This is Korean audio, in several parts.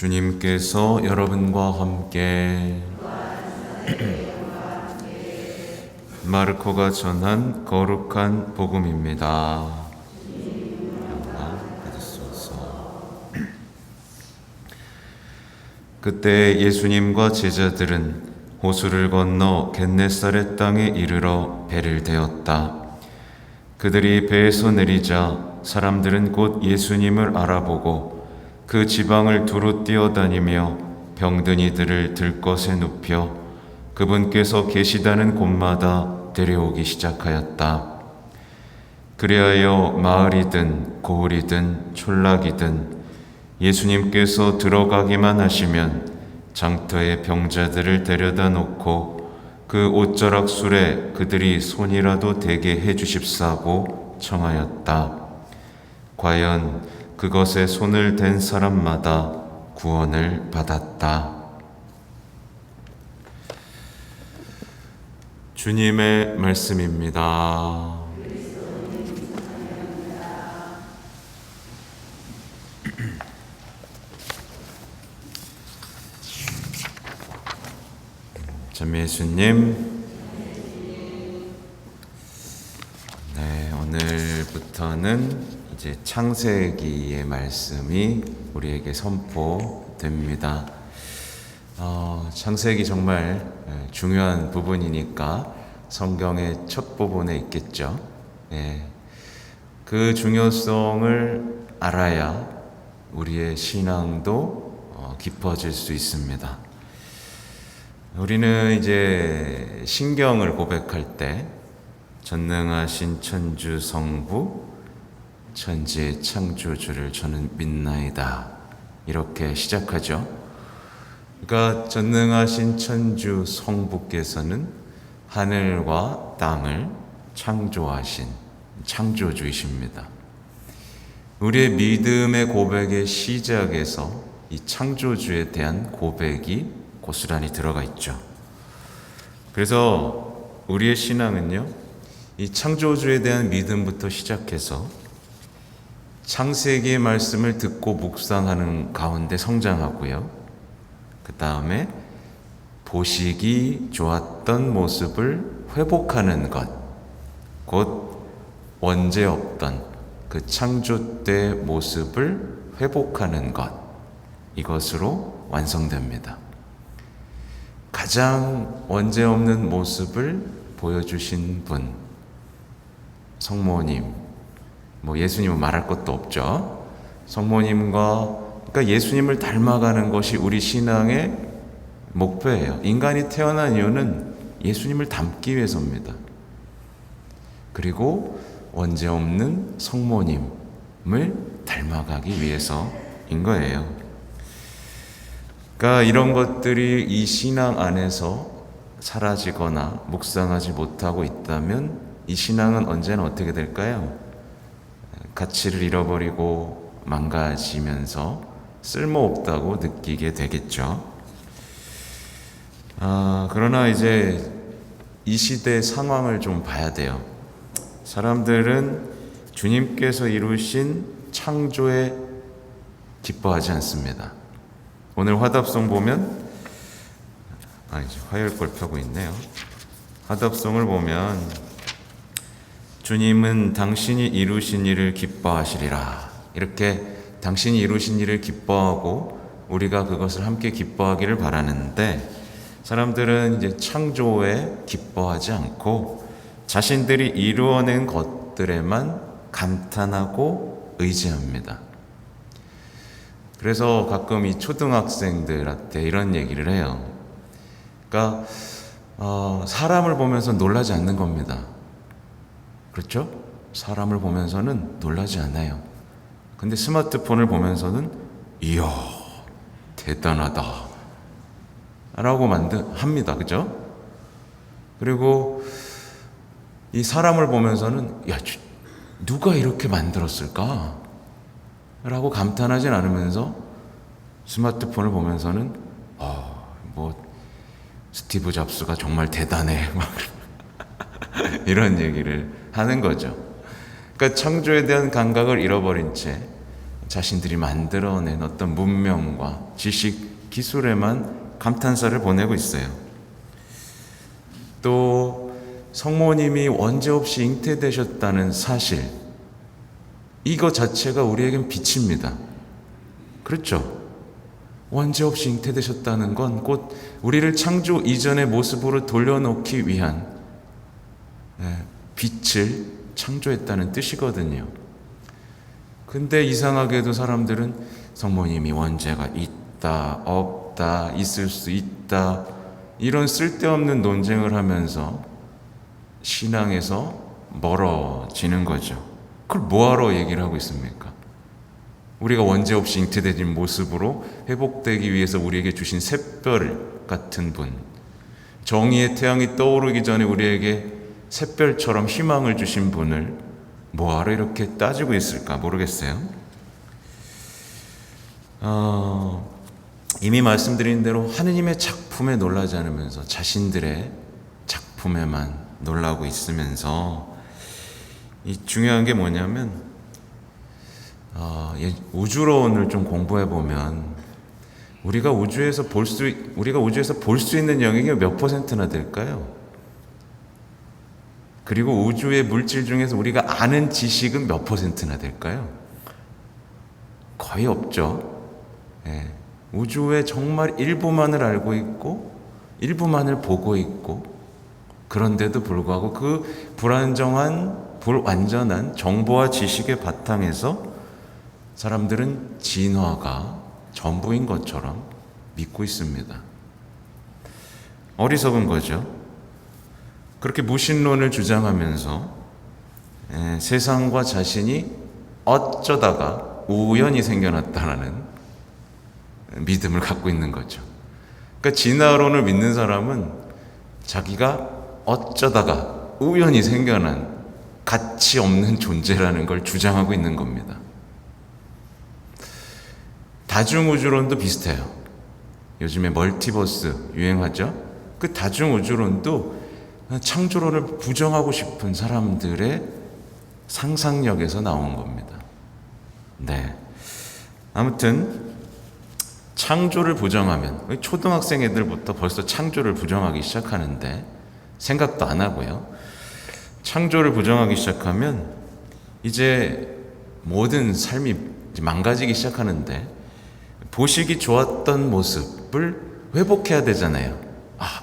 주님께서 여러분과 함께 마르코가 전한 거룩한 복음입니다. 그때 예수님과 제자들은 호수를 건너 겟네사렛 땅에 이르러 배를 대었다. 그들이 배에서 내리자 사람들은 곧 예수님을 알아보고 그 지방을 두루 뛰어다니며 병든 이들을 들것에 눕혀 그분께서 계시다는 곳마다 데려오기 시작하였다. 그리하여 마을이든 고을이든 촌락이든 예수님께서 들어가기만 하시면 장터에 병자들을 데려다 놓고 그 옷자락 술에 그들이 손이라도 대게 해주십사고 청하였다. 과연 그것에 손을 댄 사람마다 구원을 받았다. 주님의 말씀입니다. 참 예수님, 오늘부터는 이제 창세기의 말씀이 우리에게 선포됩니다. 창세기 정말 중요한 부분이니까 성경의 첫 부분에 있겠죠. 그 중요성을 알아야 우리의 신앙도 깊어질 수 있습니다. 우리는 이제 신경을 고백할 때 전능하신 천주 성부 천지의 창조주를 저는 믿나이다 이렇게 시작하죠. 그러니까 전능하신 천주 성부께서는 하늘과 땅을 창조하신 창조주이십니다. 우리의 믿음의 고백의 시작에서 이 창조주에 대한 고백이 고스란히 들어가 있죠. 그래서 우리의 신앙은요, 이 창조주에 대한 믿음부터 시작해서 창세기의 말씀을 듣고 묵상하는 가운데 성장하고요. 그 다음에 보시기 좋았던 모습을 회복하는 것, 곧 원죄 없던 그 창조 때의 모습을 회복하는 것, 이것으로 완성됩니다. 가장 원죄 없는 모습을 보여주신 분, 성모님, 예수님은 말할 것도 없죠. 성모님과, 그러니까 예수님을 닮아가는 것이 우리 신앙의 목표예요. 인간이 태어난 이유는 예수님을 닮기 위해서입니다. 그리고 원죄 없는 성모님을 닮아가기 위해서인 거예요. 그러니까 이런 것들이 이 신앙 안에서 사라지거나 묵상하지 못하고 있다면 이 신앙은 언제나 어떻게 될까요? 가치를 잃어버리고 망가지면서 쓸모없다고 느끼게 되겠죠. 그러나 이제 이 시대의 상황을 좀 봐야 돼요. 사람들은 주님께서 이루신 창조에 기뻐하지 않습니다. 오늘 화답송 보면 화요일 걸 펴고 있네요. 화답송을 보면 주님은 당신이 이루신 일을 기뻐하시리라, 이렇게 당신이 이루신 일을 기뻐하고 우리가 그것을 함께 기뻐하기를 바라는데, 사람들은 이제 창조에 기뻐하지 않고 자신들이 이루어낸 것들에만 감탄하고 의지합니다. 그래서 가끔 이 초등학생들한테 이런 얘기를 해요. 그러니까 사람을 보면서 놀라지 않는 겁니다. 그렇죠? 사람을 보면서는 놀라지 않아요. 근데 스마트폰을 보면서는 이야 대단하다 라고 합니다. 그죠? 그리고 이 사람을 보면서는 야 누가 이렇게 만들었을까? 라고 감탄하진 않으면서 스마트폰을 보면서는 스티브 잡스가 정말 대단해 이런 얘기를 하는 거죠. 그러니까 창조에 대한 감각을 잃어버린 채 자신들이 만들어낸 어떤 문명과 지식, 기술에만 감탄사를 보내고 있어요. 또 성모님이 원죄 없이 잉태되셨다는 사실, 이거 자체가 우리에겐 빛입니다. 그렇죠? 원죄 없이 잉태되셨다는 건 곧 우리를 창조 이전의 모습으로 돌려놓기 위한 빛을 창조했다는 뜻이거든요. 근데 이상하게도 사람들은 성모님이 원죄가 있다, 없다, 있을 수 있다, 이런 쓸데없는 논쟁을 하면서 신앙에서 멀어지는 거죠. 그걸 뭐하러 얘기를 하고 있습니까? 우리가 원죄 없이 잉태된 모습으로 회복되기 위해서 우리에게 주신 샛별 같은 분, 정의의 태양이 떠오르기 전에 우리에게 샛별처럼 희망을 주신 분을 뭐하러 이렇게 따지고 있을까 모르겠어요. 이미 말씀드린 대로 하느님의 작품에 놀라지 않으면서 자신들의 작품에만 놀라고 있으면서, 이 중요한 게 뭐냐면 우주론을 좀 공부해 보면 우리가 우주에서 볼 수 있는 영역이 몇 퍼센트나 될까요? 그리고 우주의 물질 중에서 우리가 아는 지식은 몇 퍼센트나 될까요? 거의 없죠. 우주의 정말 일부만을 알고 있고 일부만을 보고 있고, 그런데도 불구하고 그 불안정한 불완전한 정보와 지식의 바탕에서 사람들은 진화가 전부인 것처럼 믿고 있습니다. 어리석은 거죠. 그렇게 무신론을 주장하면서 세상과 자신이 어쩌다가 우연히 생겨났다라는 믿음을 갖고 있는 거죠. 그러니까 진화론을 믿는 사람은 자기가 어쩌다가 우연히 생겨난 가치 없는 존재라는 걸 주장하고 있는 겁니다. 다중우주론도 비슷해요. 요즘에 멀티버스 유행하죠? 그 다중우주론도 창조론을 부정하고 싶은 사람들의 상상력에서 나온 겁니다. 아무튼 창조를 부정하면, 초등학생 애들부터 벌써 창조를 부정하기 시작하는데 생각도 안 하고요. 창조를 부정하기 시작하면 이제 모든 삶이 망가지기 시작하는데, 보시기 좋았던 모습을 회복해야 되잖아요.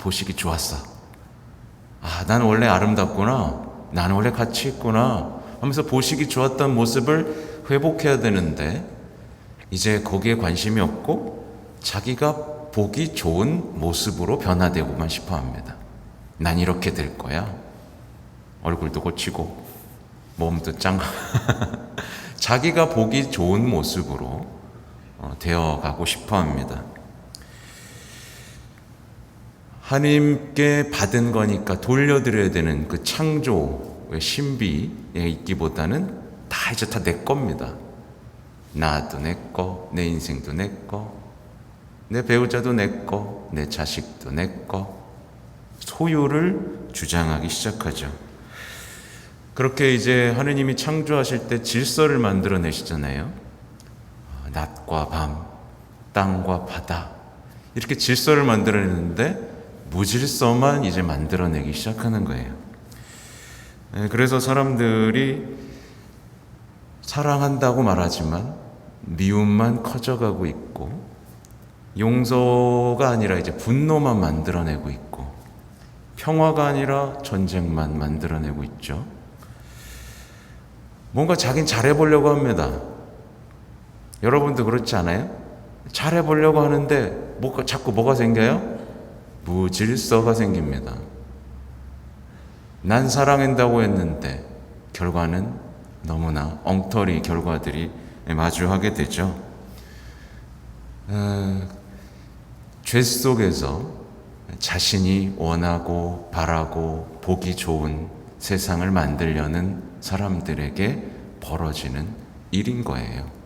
보시기 좋았어. 난 원래 아름답구나. 나는 원래 가치 있구나 하면서 보시기 좋았던 모습을 회복해야 되는데, 이제 거기에 관심이 없고 자기가 보기 좋은 모습으로 변화되고만 싶어 합니다. 난 이렇게 될 거야. 얼굴도 고치고 몸도 짱 자기가 보기 좋은 모습으로 되어가고 싶어 합니다. 하나님께 받은 거니까 돌려드려야 되는 그 창조의 신비에 있기보다는 다 이제 다 내 겁니다. 나도 내 거, 내 인생도 내 거, 내 배우자도 내 거, 내 자식도 내 거, 소유를 주장하기 시작하죠. 그렇게 이제 하느님이 창조하실 때 질서를 만들어내시잖아요. 낮과 밤, 땅과 바다, 이렇게 질서를 만들어내는데 무질서만 이제 만들어내기 시작하는 거예요. 그래서 사람들이 사랑한다고 말하지만 미움만 커져가고 있고, 용서가 아니라 이제 분노만 만들어내고 있고, 평화가 아니라 전쟁만 만들어내고 있죠. 뭔가 자긴 잘해보려고 합니다. 여러분도 그렇지 않아요? 잘해보려고 하는데 자꾸 뭐가 생겨요? 무질서가 생깁니다. 난 사랑한다고 했는데 결과는 너무나 엉터리 결과들이 마주하게 되죠. 죄 속에서 자신이 원하고 바라고 보기 좋은 세상을 만들려는 사람들에게 벌어지는 일인 거예요.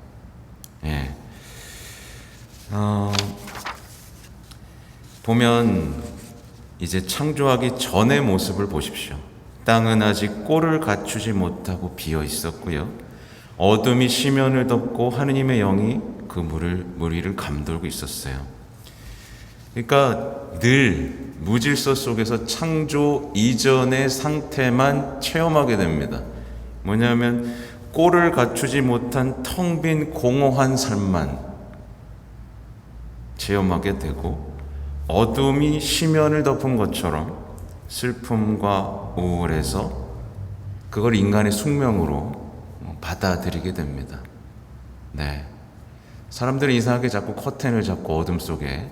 보면 이제 창조하기 전의 모습을 보십시오. 땅은 아직 꼴을 갖추지 못하고 비어 있었고요. 어둠이 시면을 덮고 하느님의 영이 그 무리를 감돌고 있었어요. 그러니까 늘 무질서 속에서 창조 이전의 상태만 체험하게 됩니다. 뭐냐면 꼴을 갖추지 못한 텅 빈 공허한 삶만 체험하게 되고, 어둠이 시면을 덮은 것처럼 슬픔과 우울해서 그걸 인간의 숙명으로 받아들이게 됩니다. 네. 사람들이 이상하게 자꾸 커튼을 잡고 어둠 속에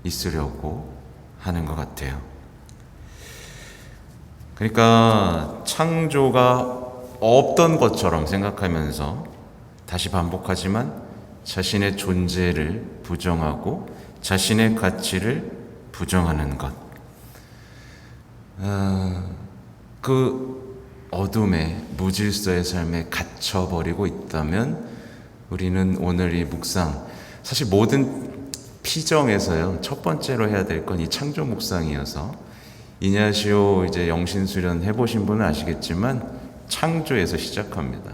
있으려고 하는 것 같아요. 그러니까 창조가 없던 것처럼 생각하면서 다시 반복하지만 자신의 존재를 부정하고 자신의 가치를 부정하는 것. 그 어둠의 무질서의 삶에 갇혀버리고 있다면 우리는 오늘 이 묵상, 사실 모든 피정에서요, 첫 번째로 해야 될 건 이 창조 묵상이어서, 이냐시오 이제 영신수련 해보신 분은 아시겠지만 창조에서 시작합니다.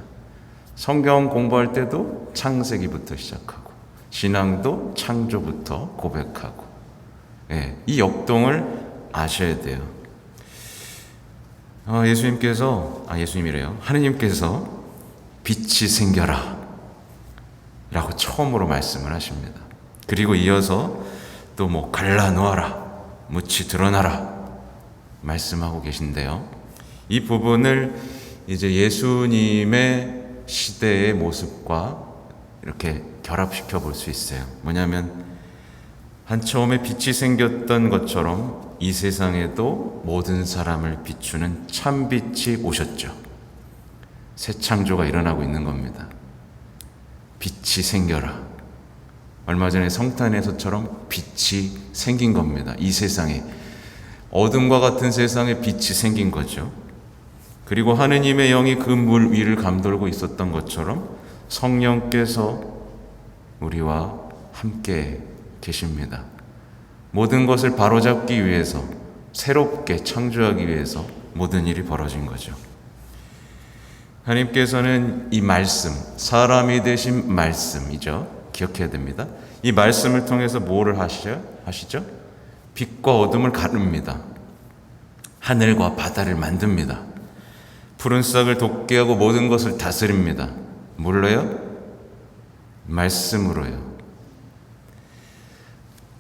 성경 공부할 때도 창세기부터 시작하고, 신앙도 창조부터 고백하고, 이 역동을 아셔야 돼요. 하느님께서 빛이 생겨라 라고 처음으로 말씀을 하십니다. 그리고 이어서 또 갈라놓아라, 묻이 드러나라 말씀하고 계신데요. 이 부분을 이제 예수님의 시대의 모습과 이렇게 결합시켜 볼 수 있어요. 뭐냐면 한 처음에 빛이 생겼던 것처럼 이 세상에도 모든 사람을 비추는 참빛이 오셨죠. 새 창조가 일어나고 있는 겁니다. 빛이 생겨라. 얼마 전에 성탄에서처럼 빛이 생긴 겁니다. 이 세상에, 어둠과 같은 세상에 빛이 생긴 거죠. 그리고 하느님의 영이 그 물 위를 감돌고 있었던 것처럼 성령께서 우리와 함께 계십니다. 모든 것을 바로잡기 위해서, 새롭게 창조하기 위해서 모든 일이 벌어진 거죠. 하나님께서는 이 말씀, 사람이 되신 말씀이죠. 기억해야 됩니다. 이 말씀을 통해서 뭐를 하시죠? 빛과 어둠을 가릅니다. 하늘과 바다를 만듭니다. 푸른 싹을 돋게 하고 모든 것을 다스립니다. 뭘로요? 말씀으로요.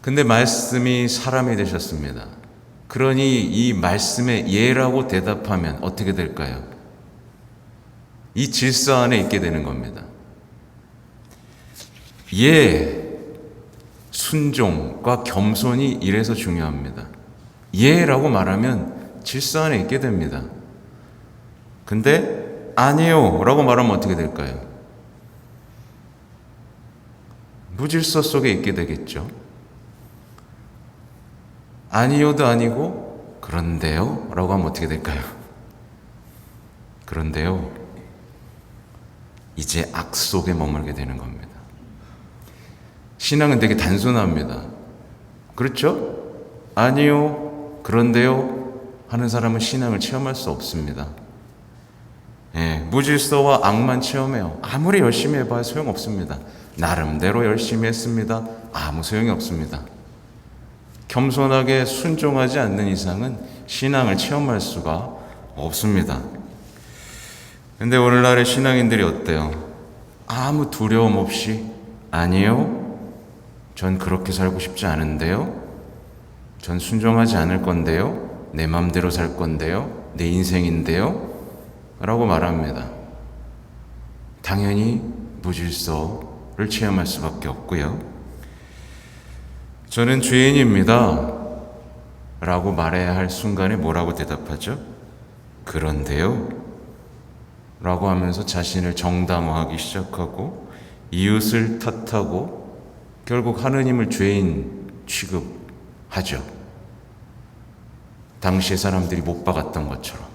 근데 말씀이 사람이 되셨습니다. 그러니 이 말씀의 예라고 대답하면 어떻게 될까요? 이 질서 안에 있게 되는 겁니다. 예, 순종과 겸손이 이래서 중요합니다. 예라고 말하면 질서 안에 있게 됩니다. 근데 아니요 라고 말하면 어떻게 될까요? 무질서 속에 있게 되겠죠. 아니요도 아니고 그런데요 라고 하면 어떻게 될까요? 그런데요, 이제 악 속에 머물게 되는 겁니다. 신앙은 되게 단순합니다. 그렇죠? 아니요, 그런데요 하는 사람은 신앙을 체험할 수 없습니다. 무질서와 악만 체험해요. 아무리 열심히 해봐야 소용없습니다. 나름대로 열심히 했습니다. 아무 소용이 없습니다. 겸손하게 순종하지 않는 이상은 신앙을 체험할 수가 없습니다. 근데 오늘날의 신앙인들이 어때요? 아무 두려움 없이 아니요, 전 그렇게 살고 싶지 않은데요, 전 순종하지 않을 건데요, 내 맘대로 살 건데요, 내 인생인데요 라고 말합니다. 당연히 무질서를 체험할 수밖에 없고요. 저는 죄인입니다 라고 말해야 할 순간에 뭐라고 대답하죠? 그런데요 라고 하면서 자신을 정당화하기 시작하고 이웃을 탓하고 결국 하느님을 죄인 취급하죠. 당시의 사람들이 못 박았던 것처럼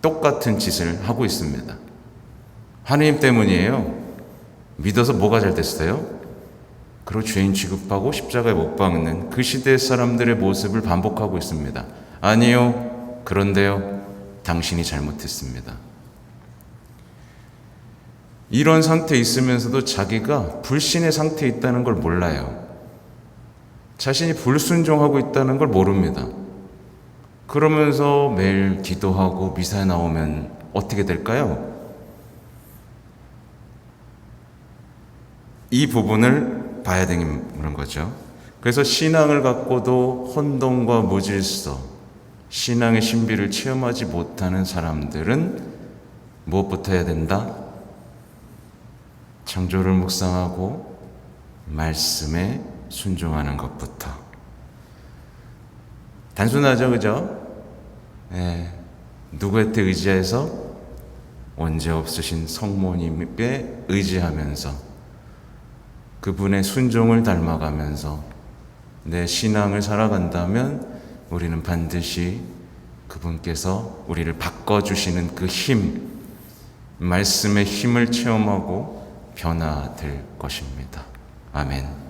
똑같은 짓을 하고 있습니다. 하느님 때문이에요. 믿어서 뭐가 잘 됐어요? 그리고 죄인 취급하고 십자가에 못 박는 그 시대 사람들의 모습을 반복하고 있습니다. 아니요, 그런데요, 당신이 잘못했습니다. 이런 상태에 있으면서도 자기가 불신의 상태에 있다는 걸 몰라요. 자신이 불순종하고 있다는 걸 모릅니다. 그러면서 매일 기도하고 미사에 나오면 어떻게 될까요? 이 부분을 봐야 되는 거죠. 그래서 신앙을 갖고도 혼돈과 무질서, 신앙의 신비를 체험하지 못하는 사람들은 무엇부터 해야 된다? 창조를 묵상하고 말씀에 순종하는 것부터. 단순하죠, 그죠? 누구한테 의지해서? 원죄 없으신 성모님께 의지하면서 그분의 순종을 닮아가면서 내 신앙을 살아간다면 우리는 반드시 그분께서 우리를 바꿔주시는 그 힘, 말씀의 힘을 체험하고 변화될 것입니다. 아멘.